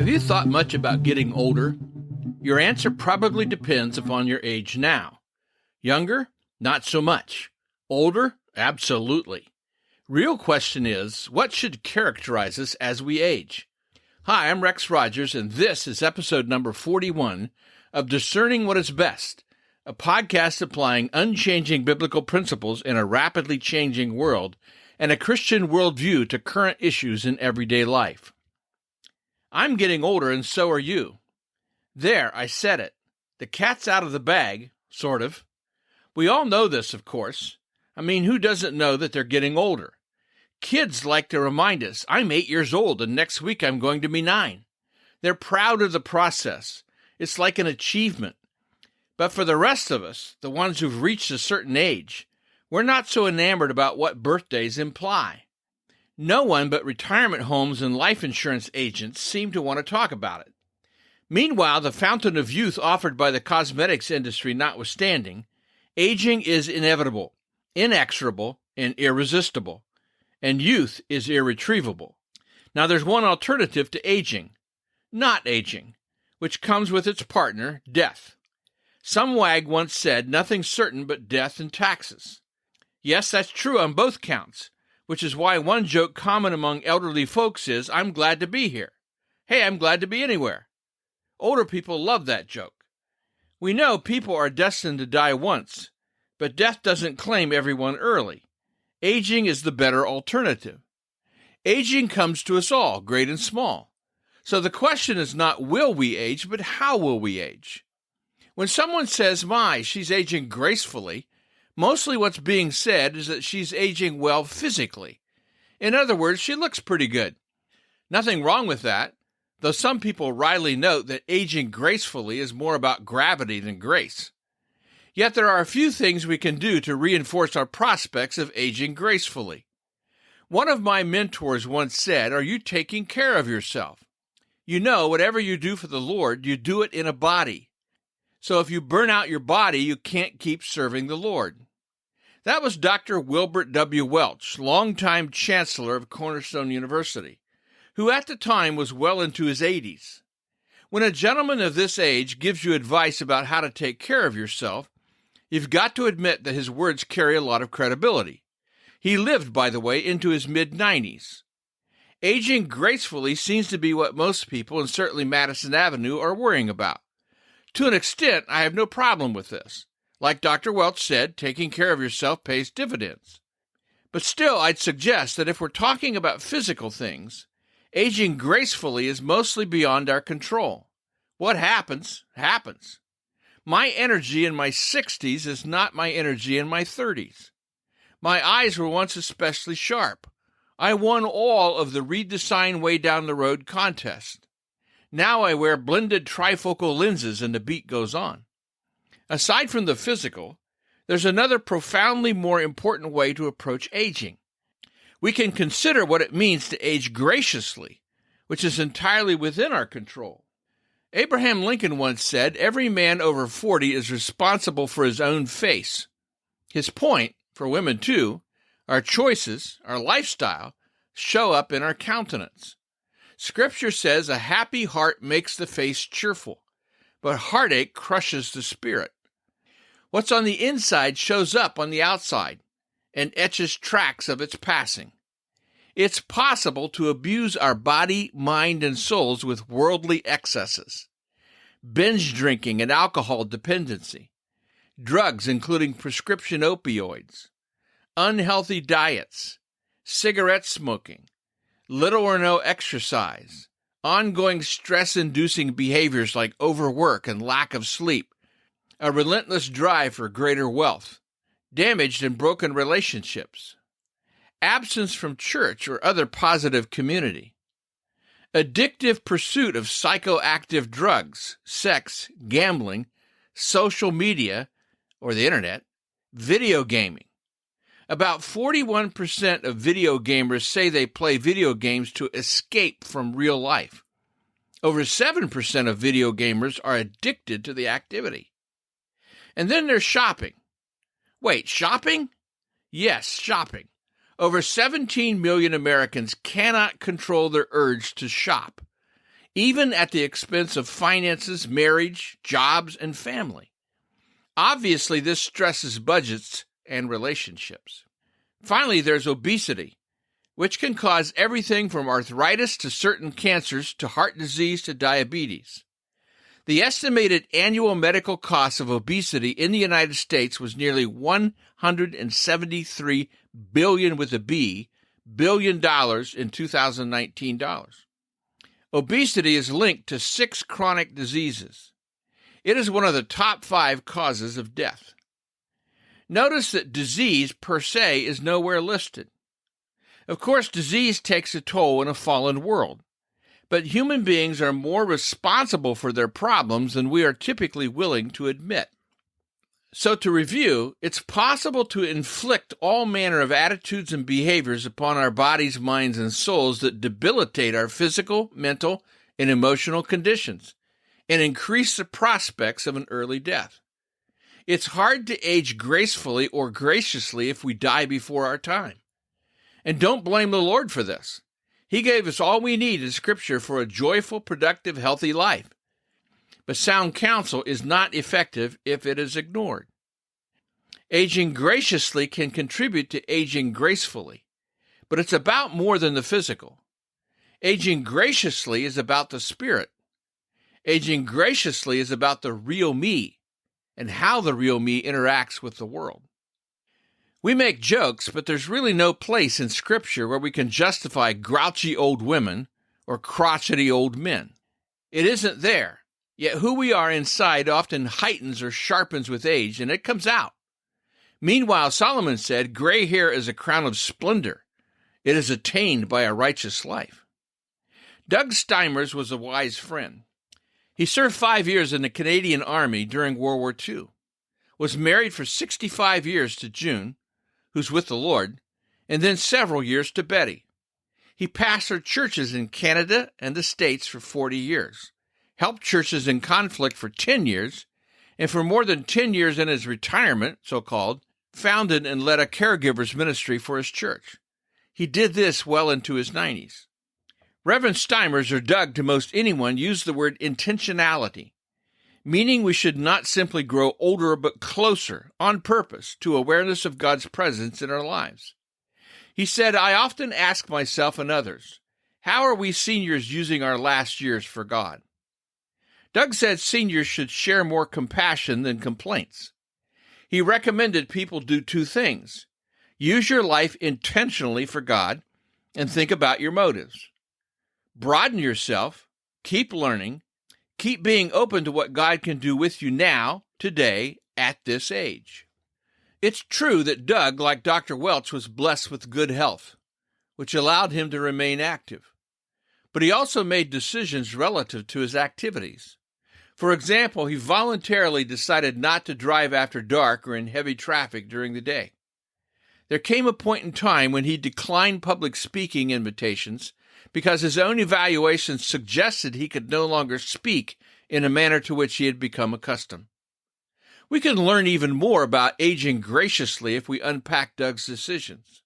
you thought much about getting older? Your answer probably depends upon your age now. Younger? Not so much. Older? Absolutely. Real question is, what should characterize us as we age? Hi, I'm Rex Rogers, and this is episode number 41 of Discerning What is Best, a podcast applying unchanging biblical principles in a rapidly changing world and a Christian worldview to current issues in everyday life. I'm getting older, and so are you. There, I said it. The cat's out of the bag, sort of. We all know this, of course. I mean, who doesn't know that they're getting older? Kids like to remind us, I'm 8 years old, and next week I'm going to be 9. They're proud of the process. It's like an achievement. But for the rest of us, the ones who've reached a certain age, we're not so enamored about what birthdays imply. No one but retirement homes and life insurance agents seem to want to talk about it. Meanwhile, the fountain of youth offered by the cosmetics industry notwithstanding, aging is inevitable, inexorable, and irresistible, and youth is irretrievable. Now there's one alternative to aging, not aging, which comes with its partner, death. Some wag once said, nothing's certain but death and taxes. Yes, that's true on both counts, which is why one joke common among elderly folks is, I'm glad to be here. Hey, I'm glad to be anywhere. Older people love that joke. We know people are destined to die once, but death doesn't claim everyone early. Aging is the better alternative. Aging comes to us all, great and small. So the question is not will we age, but how will we age? When someone says, she's aging gracefully, mostly what's being said is that she's aging well physically. In other words, she looks pretty good. Nothing wrong with that, though some people wryly note that aging gracefully is more about gravity than grace. Yet there are a few things we can do to reinforce our prospects of aging gracefully. One of my mentors once said, are you taking care of yourself? You know, whatever you do for the Lord, you do it in a body. So if you burn out your body, you can't keep serving the Lord. That was Dr. Wilbert W. Welch, longtime chancellor of Cornerstone University, who at the time was well into his 80s. When a gentleman of this age gives you advice about how to take care of yourself, you've got to admit that his words carry a lot of credibility. He lived, by the way, into his mid-90s. Aging gracefully seems to be what most people, and certainly Madison Avenue, are worrying about. To an extent, I have no problem with this. Like Dr. Welch said, taking care of yourself pays dividends. But still, I'd suggest that if we're talking about physical things, aging gracefully is mostly beyond our control. What happens, happens. My energy in my 60s is not my energy in my 30s. My eyes were once especially sharp. I won all of the Read the Sign Way Down the Road contest. Now I wear blended trifocal lenses and the beat goes on. Aside from the physical, there's another profoundly more important way to approach aging. We can consider what it means to age graciously, which is entirely within our control. Abraham Lincoln once said, every man over 40 is responsible for his own face. His point, for women too, our choices, our lifestyle, show up in our countenance. Scripture says a happy heart makes the face cheerful, but heartache crushes the spirit. What's on the inside shows up on the outside and etches tracks of its passing. It's possible to abuse our body, mind, and souls with worldly excesses, binge drinking and alcohol dependency, drugs including prescription opioids, unhealthy diets, cigarette smoking, little or no exercise, ongoing stress-inducing behaviors like overwork and lack of sleep, a relentless drive for greater wealth, damaged and broken relationships, absence from church or other positive community, addictive pursuit of psychoactive drugs, sex, gambling, social media, or the internet, video gaming. About 41% of video gamers say they play video games to escape from real life. Over 7% of video gamers are addicted to the activity. And then there's shopping. Wait, shopping? Yes, shopping. Over 17 million Americans cannot control their urge to shop. even at the expense of finances, marriage, jobs, and family. Obviously, this stresses budgets and relationships. Finally, there's obesity, which can cause everything from arthritis to certain cancers to heart disease to diabetes. The estimated annual medical cost of obesity in the United States was nearly $173 billion with a B, billion dollars in 2019 dollars. Obesity is linked to 6 chronic diseases. It is one of the top 5 causes of death. Notice that disease per se is nowhere listed. Of course, disease takes a toll in a fallen world, but human beings are more responsible for their problems than we are typically willing to admit. So to review, it's possible to inflict all manner of attitudes and behaviors upon our bodies, minds, and souls that debilitate our physical, mental, and emotional conditions and increase the prospects of an early death. It's hard to age gracefully or graciously if we die before our time. And don't blame the Lord for this. He gave us all we need in Scripture for a joyful, productive, healthy life. But sound counsel is not effective if it is ignored. Aging graciously can contribute to aging gracefully, but it's about more than the physical. Aging graciously is about the spirit. Aging graciously is about the real me and how the real me interacts with the world. We make jokes, but there's really no place in Scripture where we can justify grouchy old women or crotchety old men. It isn't there, yet who we are inside often heightens or sharpens with age, and it comes out. Meanwhile, Solomon said, "Gray hair is a crown of splendor. It is attained by a righteous life." Doug Steimers was a wise friend. He served 5 years in the Canadian Army during World War II, was married for 65 years to June, who's with the Lord, and then several years to Betty. He pastored churches in Canada and the States for 40 years, helped churches in conflict for 10 years, and for more than 10 years in his retirement, so-called, founded and led a caregivers ministry for his church. He did this well into his 90s. Reverend Steimers, or Doug to most anyone, used the word intentionality, meaning we should not simply grow older but closer, on purpose, to awareness of God's presence in our lives. He said, "I often ask myself and others, how are we seniors using our last years for God?" Doug said seniors should share more compassion than complaints. He recommended people do 2 things. Use your life intentionally for God and think about your motives. Broaden yourself, keep learning, keep being open to what God can do with you now, today, at this age. It's true that Doug, like Dr. Welch, was blessed with good health, which allowed him to remain active. But he also made decisions relative to his activities. For example, he voluntarily decided not to drive after dark or in heavy traffic during the day. There came a point in time when he declined public speaking invitations because his own evaluations suggested he could no longer speak in a manner to which he had become accustomed. We can learn even more about aging graciously if we unpack Doug's decisions.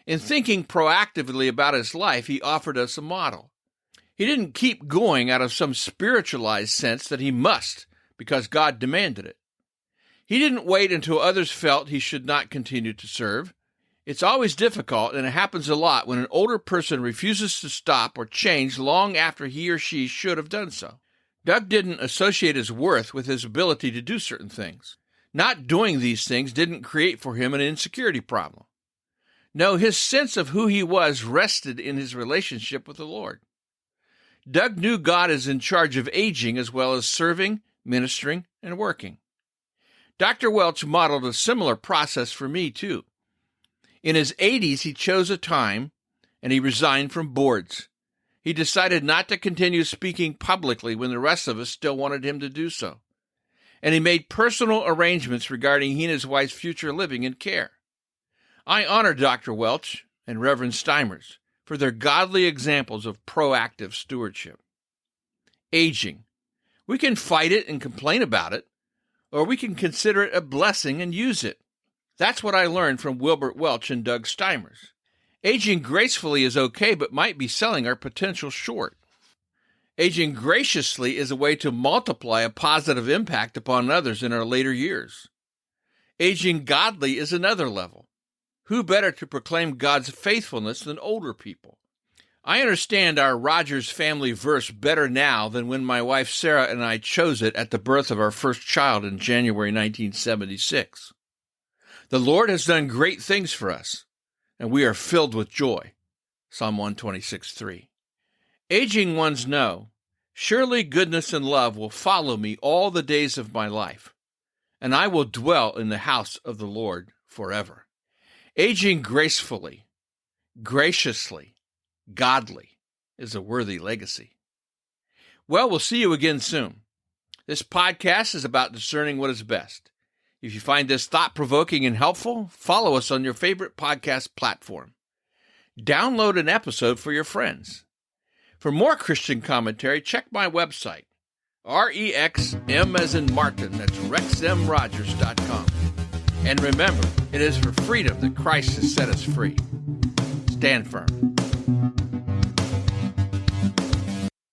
In thinking proactively about his life, he offered us a model. He didn't keep going out of some spiritualized sense that he must because God demanded it. He didn't wait until others felt he should not continue to serve. It's always difficult, and it happens a lot when an older person refuses to stop or change long after he or she should have done so. Doug didn't associate his worth with his ability to do certain things. Not doing these things didn't create for him an insecurity problem. No, his sense of who he was rested in his relationship with the Lord. Doug knew God is in charge of aging as well as serving, ministering, and working. Dr. Welch modeled a similar process for me, too. In his 80s, he chose a time, and he resigned from boards. He decided not to continue speaking publicly when the rest of us still wanted him to do so. And he made personal arrangements regarding he and his wife's future living and care. I honor Dr. Welch and Reverend Steimers for their godly examples of proactive stewardship. Aging. We can fight it and complain about it, or we can consider it a blessing and use it. That's what I learned from Wilbert Welch and Doug Steimers. Aging gracefully is okay, but might be selling our potential short. Aging graciously is a way to multiply a positive impact upon others in our later years. Aging godly is another level. Who better to proclaim God's faithfulness than older people? I understand our Rogers family verse better now than when my wife Sarah and I chose it at the birth of our first child in January 1976. The Lord has done great things for us, and we are filled with joy. Psalm 126:3. Aging ones know, surely goodness and love will follow me all the days of my life, and I will dwell in the house of the Lord forever. Aging gracefully, graciously, godly is a worthy legacy. Well, we'll see you again soon. This podcast is about discerning what is best. If you find this thought-provoking and helpful, follow us on your favorite podcast platform. Download an episode for your friends. For more Christian commentary, check my website, REXM as in Martin, that's rexmrogers.com. And remember, it is for freedom that Christ has set us free. Stand firm.